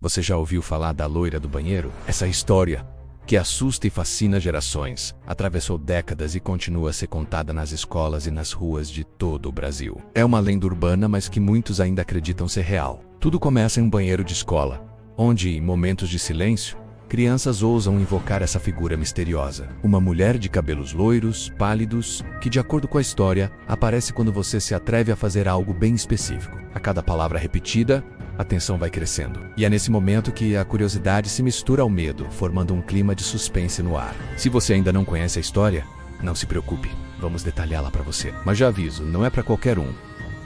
Você já ouviu falar da loira do banheiro? Essa história, que assusta e fascina gerações, atravessou décadas e continua a ser contada nas escolas e nas ruas de todo o Brasil. É uma lenda urbana, mas que muitos ainda acreditam ser real. Tudo começa em um banheiro de escola, onde, em momentos de silêncio, crianças ousam invocar essa figura misteriosa. Uma mulher de cabelos loiros, pálidos, que, de acordo com a história, aparece quando você se atreve a fazer algo bem específico. A cada palavra repetida, a tensão vai crescendo. E é nesse momento que a curiosidade se mistura ao medo, formando um clima de suspense no ar. Se você ainda não conhece a história, não se preocupe, vamos detalhá-la para você. Mas já aviso, não é para qualquer um.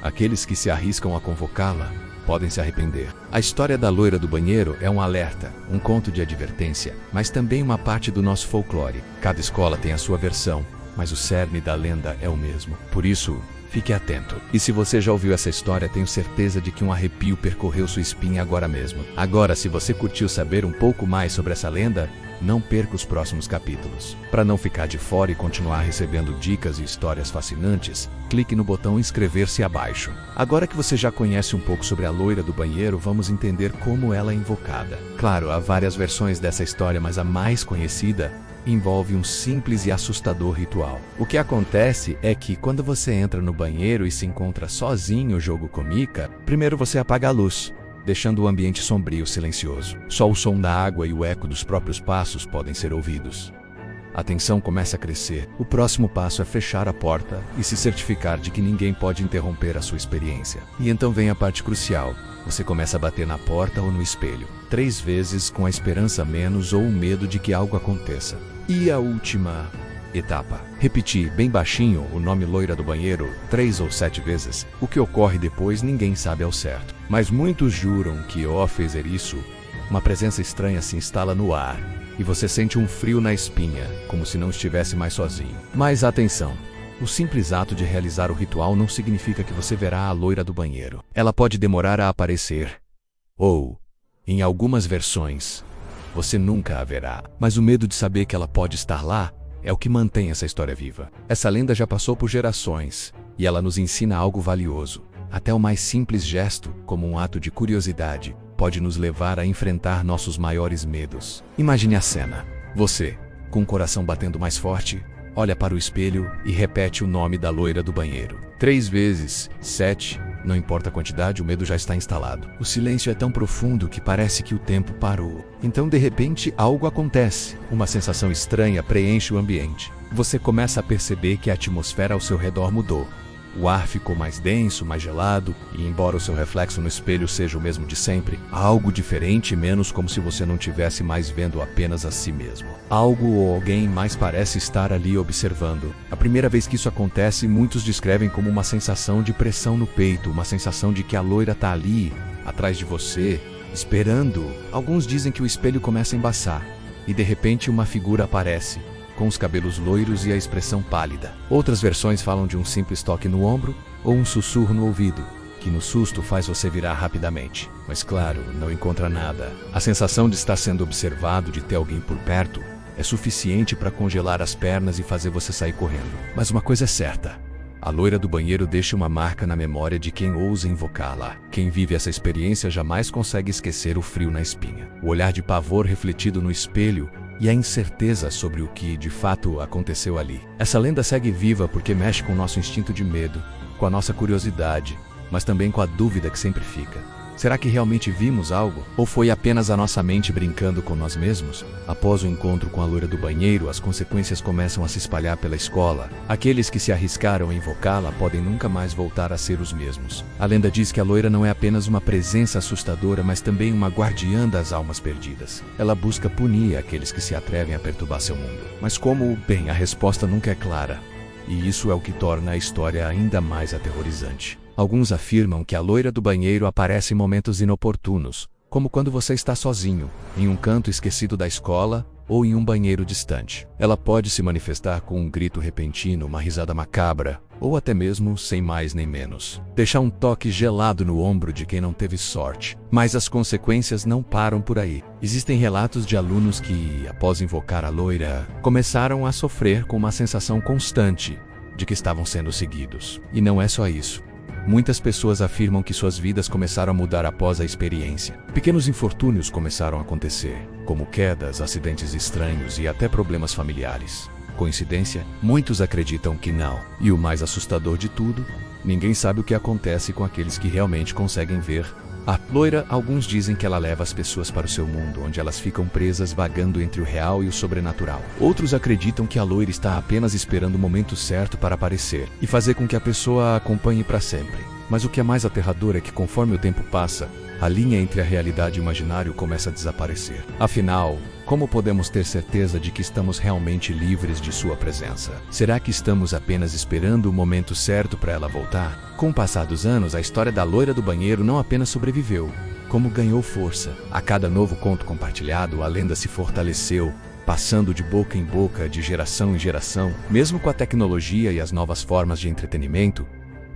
Aqueles que se arriscam a convocá-la podem se arrepender. A história da loira do banheiro é um alerta, um conto de advertência, mas também uma parte do nosso folclore. Cada escola tem a sua versão, mas o cerne da lenda é o mesmo. Por isso, fique atento. E se você já ouviu essa história, tenho certeza de que um arrepio percorreu sua espinha agora mesmo. Agora, se você curtiu saber um pouco mais sobre essa lenda, não perca os próximos capítulos. Para não ficar de fora e continuar recebendo dicas e histórias fascinantes, clique no botão inscrever-se abaixo. Agora que você já conhece um pouco sobre a loira do banheiro, vamos entender como ela é invocada. Claro, há várias versões dessa história, mas a mais conhecida envolve um simples e assustador ritual. O que acontece é que, quando você entra no banheiro e se encontra sozinho, o jogo comica, primeiro você apaga a luz, deixando o ambiente sombrio e silencioso. Só o som da água e o eco dos próprios passos podem ser ouvidos. A tensão começa a crescer. O próximo passo é fechar a porta e se certificar de que ninguém pode interromper a sua experiência. E então vem a parte crucial. Você começa a bater na porta ou no espelho, 3 vezes, com a esperança menos ou o medo de que algo aconteça. E a última etapa: repetir bem baixinho o nome loira do banheiro 3 ou 7 vezes. O que ocorre depois ninguém sabe ao certo, mas muitos juram que, ao fazer isso, uma presença estranha se instala no ar e você sente um frio na espinha, como se não estivesse mais sozinho. Mas atenção! O simples ato de realizar o ritual não significa que você verá a loira do banheiro. Ela pode demorar a aparecer, ou, em algumas versões, você nunca a verá. Mas o medo de saber que ela pode estar lá é o que mantém essa história viva. Essa lenda já passou por gerações, e ela nos ensina algo valioso. Até o mais simples gesto, como um ato de curiosidade, pode nos levar a enfrentar nossos maiores medos. Imagine a cena. Você, com o coração batendo mais forte, olha para o espelho e repete o nome da loira do banheiro 3 vezes, 7, não importa a quantidade, o medo já está instalado. O silêncio é tão profundo que parece que o tempo parou. Então, de repente, algo acontece. Uma sensação estranha preenche o ambiente. Você começa a perceber que a atmosfera ao seu redor mudou. O ar ficou mais denso, mais gelado, e embora o seu reflexo no espelho seja o mesmo de sempre, há algo diferente, menos como se você não tivesse mais vendo apenas a si mesmo. Algo ou alguém mais parece estar ali observando. A primeira vez que isso acontece, muitos descrevem como uma sensação de pressão no peito, uma sensação de que a loira está ali, atrás de você, esperando. Alguns dizem que o espelho começa a embaçar, e de repente uma figura aparece, com os cabelos loiros e a expressão pálida. Outras versões falam de um simples toque no ombro ou um sussurro no ouvido, que no susto faz você virar rapidamente. Mas claro, não encontra nada. A sensação de estar sendo observado, de ter alguém por perto, é suficiente para congelar as pernas e fazer você sair correndo. Mas uma coisa é certa: a loira do banheiro deixa uma marca na memória de quem ousa invocá-la. Quem vive essa experiência jamais consegue esquecer o frio na espinha, o olhar de pavor refletido no espelho e a incerteza sobre o que, de fato, aconteceu ali. Essa lenda segue viva porque mexe com o nosso instinto de medo, com a nossa curiosidade, mas também com a dúvida que sempre fica. Será que realmente vimos algo? Ou foi apenas a nossa mente brincando com nós mesmos? Após o encontro com a loira do banheiro, as consequências começam a se espalhar pela escola. Aqueles que se arriscaram a invocá-la podem nunca mais voltar a ser os mesmos. A lenda diz que a loira não é apenas uma presença assustadora, mas também uma guardiã das almas perdidas. Ela busca punir aqueles que se atrevem a perturbar seu mundo. Mas como? Bem, a resposta nunca é clara. E isso é o que torna a história ainda mais aterrorizante. Alguns afirmam que a loira do banheiro aparece em momentos inoportunos, como quando você está sozinho, em um canto esquecido da escola ou em um banheiro distante. Ela pode se manifestar com um grito repentino, uma risada macabra, ou até mesmo sem mais nem menos. Deixar um toque gelado no ombro de quem não teve sorte. Mas as consequências não param por aí. Existem relatos de alunos que, após invocar a loira, começaram a sofrer com uma sensação constante de que estavam sendo seguidos. E não é só isso. Muitas pessoas afirmam que suas vidas começaram a mudar após a experiência. Pequenos infortúnios começaram a acontecer, como quedas, acidentes estranhos e até problemas familiares. Coincidência? Muitos acreditam que não. E o mais assustador de tudo, ninguém sabe o que acontece com aqueles que realmente conseguem ver. A loira, alguns dizem que ela leva as pessoas para o seu mundo, onde elas ficam presas vagando entre o real e o sobrenatural. Outros acreditam que a loira está apenas esperando o momento certo para aparecer e fazer com que a pessoa a acompanhe para sempre. Mas o que é mais aterrador é que conforme o tempo passa, a linha entre a realidade e o imaginário começa a desaparecer. Afinal, como podemos ter certeza de que estamos realmente livres de sua presença? Será que estamos apenas esperando o momento certo para ela voltar? Com o passar dos anos, a história da loira do banheiro não apenas sobreviveu, como ganhou força. A cada novo conto compartilhado, a lenda se fortaleceu, passando de boca em boca, de geração em geração. Mesmo com a tecnologia e as novas formas de entretenimento,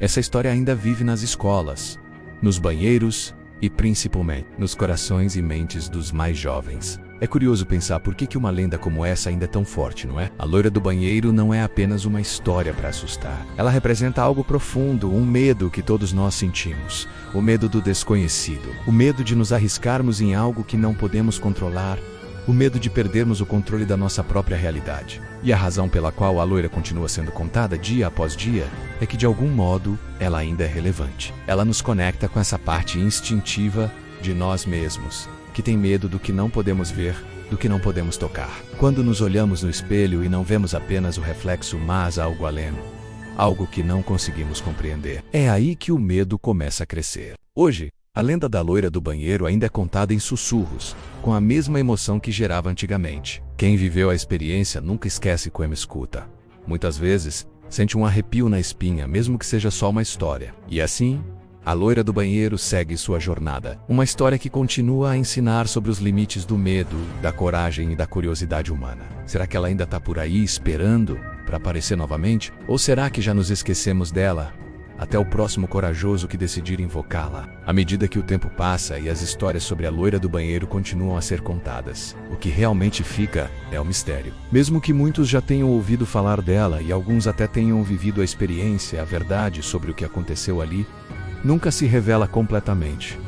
essa história ainda vive nas escolas, nos banheiros e principalmente nos corações e mentes dos mais jovens. É curioso pensar por que uma lenda como essa ainda é tão forte, não é? A loira do banheiro não é apenas uma história para assustar. Ela representa algo profundo, um medo que todos nós sentimos. O medo do desconhecido. O medo de nos arriscarmos em algo que não podemos controlar. O medo de perdermos o controle da nossa própria realidade. E a razão pela qual a loira continua sendo contada dia após dia é que, de algum modo, ela ainda é relevante. Ela nos conecta com essa parte instintiva de nós mesmos, que tem medo do que não podemos ver, do que não podemos tocar. Quando nos olhamos no espelho e não vemos apenas o reflexo, mas algo além, algo que não conseguimos compreender. É aí que o medo começa a crescer. Hoje, a lenda da loira do banheiro ainda é contada em sussurros, com a mesma emoção que gerava antigamente. Quem viveu a experiência nunca esquece como escuta. Muitas vezes, sente um arrepio na espinha, mesmo que seja só uma história. E assim, a loira do banheiro segue sua jornada. Uma história que continua a ensinar sobre os limites do medo, da coragem e da curiosidade humana. Será que ela ainda está por aí esperando para aparecer novamente? Ou será que já nos esquecemos dela? Até o próximo corajoso que decidir invocá-la. À medida que o tempo passa e as histórias sobre a loira do banheiro continuam a ser contadas, o que realmente fica é o mistério. Mesmo que muitos já tenham ouvido falar dela e alguns até tenham vivido a experiência, a verdade sobre o que aconteceu ali, nunca se revela completamente.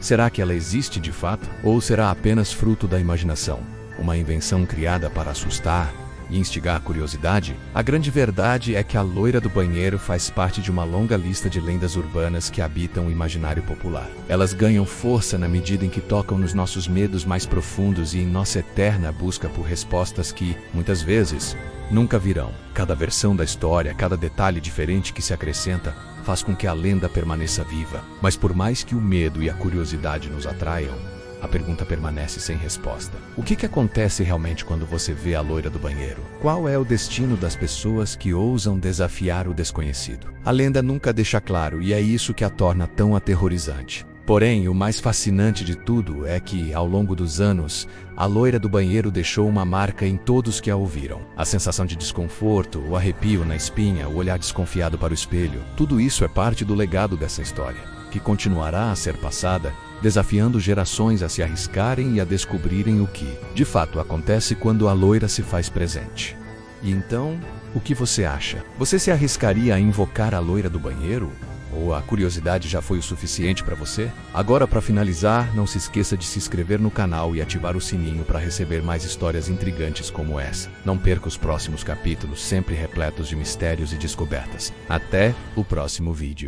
Será que ela existe de fato? Ou será apenas fruto da imaginação? Uma invenção criada para assustar e instigar a curiosidade? A grande verdade é que a loira do banheiro faz parte de uma longa lista de lendas urbanas que habitam o imaginário popular. Elas ganham força na medida em que tocam nos nossos medos mais profundos e em nossa eterna busca por respostas que, muitas vezes, nunca virão. Cada versão da história, cada detalhe diferente que se acrescenta, faz com que a lenda permaneça viva. Mas por mais que o medo e a curiosidade nos atraiam, a pergunta permanece sem resposta. O que acontece realmente quando você vê a loira do banheiro? Qual é o destino das pessoas que ousam desafiar o desconhecido? A lenda nunca deixa claro, e é isso que a torna tão aterrorizante. Porém, o mais fascinante de tudo é que, ao longo dos anos, a loira do banheiro deixou uma marca em todos que a ouviram. A sensação de desconforto, o arrepio na espinha, o olhar desconfiado para o espelho, tudo isso é parte do legado dessa história, que continuará a ser passada, desafiando gerações a se arriscarem e a descobrirem o que, de fato, acontece quando a loira se faz presente. E então, o que você acha? Você se arriscaria a invocar a loira do banheiro? Ou a curiosidade já foi o suficiente para você? Agora, para finalizar, não se esqueça de se inscrever no canal e ativar o sininho para receber mais histórias intrigantes como essa. Não perca os próximos capítulos, sempre repletos de mistérios e descobertas. Até o próximo vídeo.